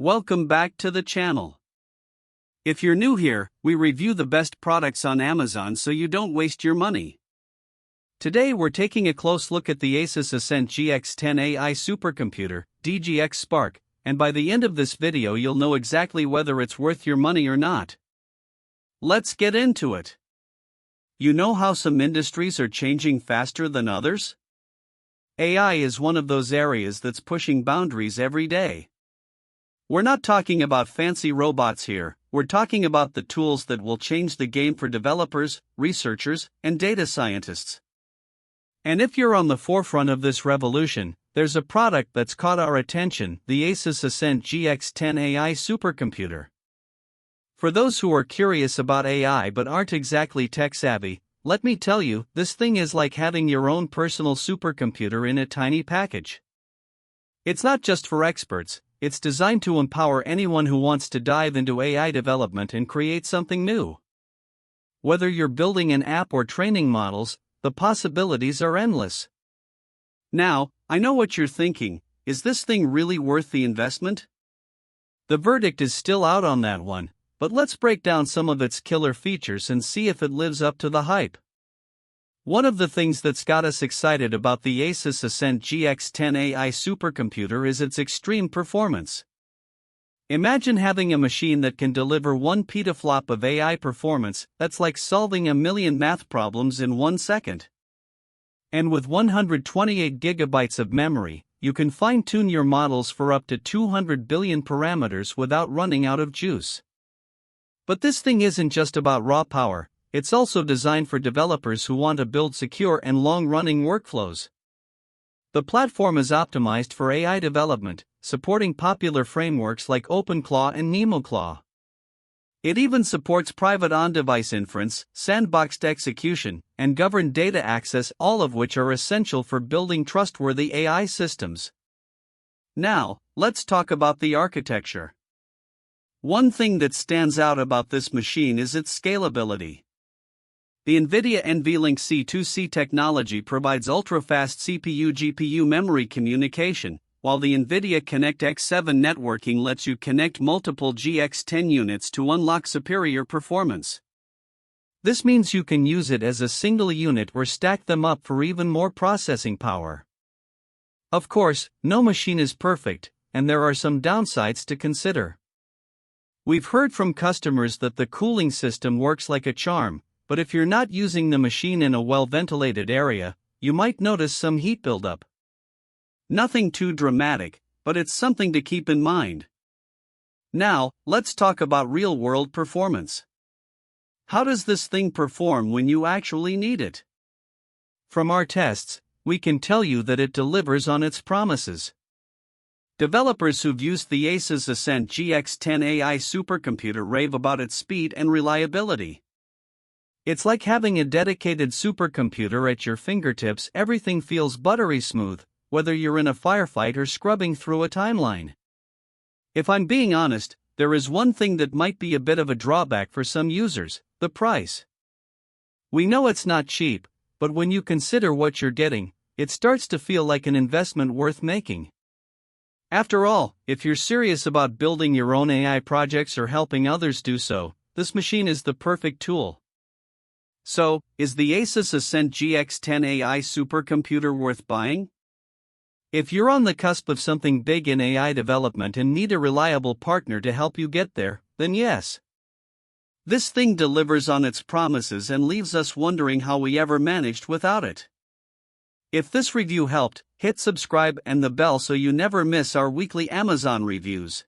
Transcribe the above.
Welcome back to the channel. If you're new here, we review the best products on Amazon so you don't waste your money. Today we're taking a close look at the ASUSTeK GX10 AI Supercomputer, DGX Spark, and by the end of this video you'll know exactly whether it's worth your money or not. Let's get into it. You know how some industries are changing faster than others? AI is one of those areas that's pushing boundaries every day. We're not talking about fancy robots here, we're talking about the tools that will change the game for developers, researchers, and data scientists. And if you're on the forefront of this revolution, there's a product that's caught our attention, the ASUSTeK GX10 AI Supercomputer. For those who are curious about AI but aren't exactly tech-savvy, let me tell you, this thing is like having your own personal supercomputer in a tiny package. It's not just for experts. It's designed to empower anyone who wants to dive into AI development and create something new. Whether you're building an app or training models, the possibilities are endless. Now, I know what you're thinking, is this thing really worth the investment? The verdict is still out on that one, but let's break down some of its killer features and see if it lives up to the hype. One of the things that's got us excited about the ASUSTeK GX10 AI Supercomputer is its extreme performance. Imagine having a machine that can deliver 1 petaflop of AI performance, that's like solving a million math problems in 1 second. And with 128 gigabytes of memory, you can fine-tune your models for up to 200 billion parameters without running out of juice. But this thing isn't just about raw power. It's also designed for developers who want to build secure and long-running workflows. The platform is optimized for AI development, supporting popular frameworks like OpenClaw and NemoClaw. It even supports private on-device inference, sandboxed execution, and governed data access, all of which are essential for building trustworthy AI systems. Now, let's talk about the architecture. One thing that stands out about this machine is its scalability. The NVIDIA NVLink C2C technology provides ultra-fast CPU-GPU memory communication, while the NVIDIA Connect X7 networking lets you connect multiple GX10 units to unlock superior performance. This means you can use it as a single unit or stack them up for even more processing power. Of course, no machine is perfect, and there are some downsides to consider. We've heard from customers that the cooling system works like a charm, but if you're not using the machine in a well-ventilated area, you might notice some heat buildup. Nothing too dramatic, but it's something to keep in mind. Now, let's talk about real-world performance. How does this thing perform when you actually need it? From our tests, we can tell you that it delivers on its promises. Developers who've used the ASUSTeK GX10 AI Supercomputer rave about its speed and reliability. It's like having a dedicated supercomputer at your fingertips. Everything feels buttery smooth, whether you're in a firefight or scrubbing through a timeline. If I'm being honest, there is one thing that might be a bit of a drawback for some users: the price. We know it's not cheap, but when you consider what you're getting, it starts to feel like an investment worth making. After all, if you're serious about building your own AI projects or helping others do so, this machine is the perfect tool. So, is the ASUSTeK GX10 AI Supercomputer worth buying? If you're on the cusp of something big in AI development and need a reliable partner to help you get there, then yes. This thing delivers on its promises and leaves us wondering how we ever managed without it. If this review helped, hit subscribe and the bell so you never miss our weekly Amazon reviews.